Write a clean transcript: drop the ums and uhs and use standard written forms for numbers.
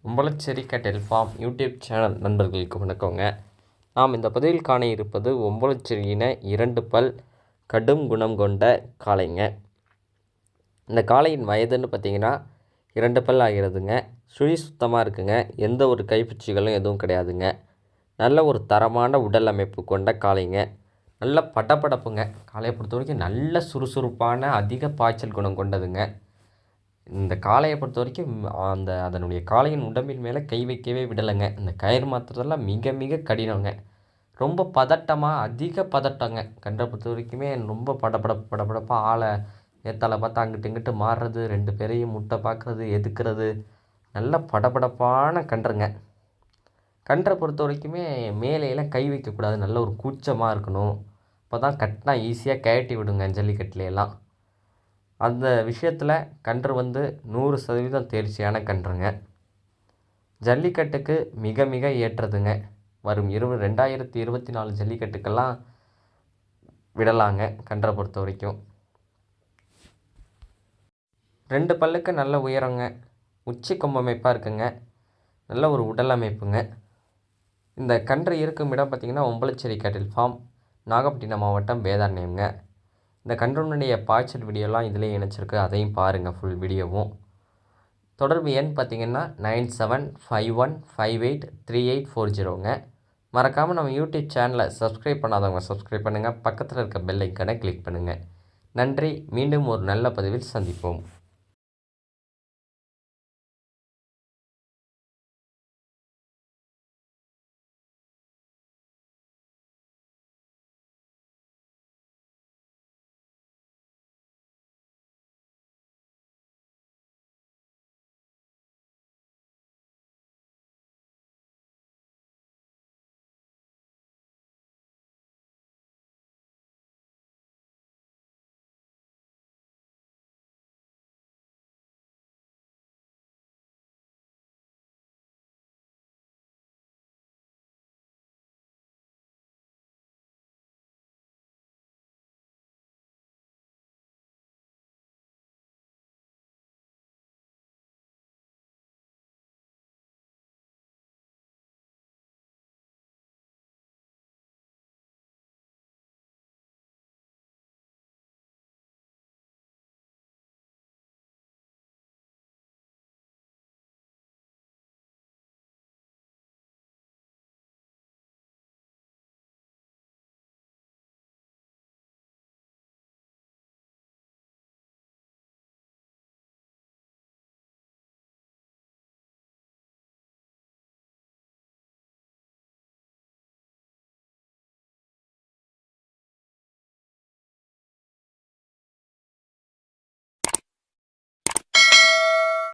ஒம்பலச்சேரி கேட்டில் form YouTube channel நண்பர்களுக்கு வணக்கங்க. நாம் இந்த பதிவில் காண இருப்பது ஒம்பலச்சேரியின 2 பல் கடும் குணம் கொண்ட காளைங்க. இந்த காளையின் வயதுன்னு பார்த்திங்கன்னா 2 பல் ஆகிறதுங்க. சுழி சுத்தமாக இருக்குங்க. எந்த ஒரு கைப்பூச்சிகளும் எதுவும் கிடையாதுங்க. நல்ல ஒரு தரமான உடல் அமைப்பு கொண்ட காளைங்க. நல்ல படபடப்புங்க. காளையை பொறுத்த வரைக்கும் நல்ல சுறுசுறுப்பான அதிக பாய்ச்சல் குணம் கொண்டதுங்க. இந்த காளையை பொறுத்த வரைக்கும் அதனுடைய காளையின் உடம்பின் மேலே கை வைக்கவே விடலைங்க. இந்த கயிறு மாற்றுறதெல்லாம் மிக மிக கடினங்க. ரொம்ப பதட்டமாக அதிக பதட்டங்க. கன்றை பொறுத்த வரைக்குமே ரொம்ப படபடப்பாக ஆளை ஏத்தால பார்த்து அங்கிட்டு இங்கிட்டு மாறுறது, 2 பேரையும் முட்டை பார்க்குறது, எதுக்குறது, நல்ல படபடப்பான கன்றுங்க. கன்றை பொறுத்த வரைக்குமே மேலையெல்லாம் கை வைக்கக்கூடாது. நல்ல ஒரு கூச்சமாக இருக்கணும். அப்போ தான் கட்டினா ஈஸியாக கழட்டி விடுங்க ஜல்லிக்கட்டுலையெல்லாம். அந்த விஷயத்தில் கன்று 100% தேர்ச்சியான கன்றுங்க. ஜல்லிக்கட்டுக்கு மிக மிக ஏற்றதுங்க. வரும் 2024 ஜல்லிக்கட்டுக்கெல்லாம் விடலாங்க கன்றை பொறுத்த வரைக்கும். 2 பல்லுக்கு நல்ல உயரங்க. உச்சி கொம்பமைப்பாக இருக்குங்க. நல்ல ஒரு உடல் அமைப்புங்க. இந்த கன்று இருக்கும் இடம் பார்த்திங்கன்னா ஒம்பலச்சேரி கேட்டில் ஃபார்ம், நாகப்பட்டினம் மாவட்டம், வேதாரண்யம்ங்க. இந்த கன்றுனுடைய பாய்ச்சல் வீடியோலாம் இதிலே இணைச்சிருக்கு. அதையும் பாருங்கள் ஃபுல் வீடியோவும். தொடர்பு எண் பார்த்திங்கன்னா 9751583840ங்க. மறக்காமல் நம்ம யூடியூப் சேனலை சப்ஸ்கிரைப் பண்ணாதவங்க சப்ஸ்கிரைப் பண்ணுங்கள். பக்கத்தில் இருக்க பெல் ஐக்கானை கிளிக் பண்ணுங்கள். நன்றி. மீண்டும் ஒரு நல்ல பதிவில் சந்திப்போம்.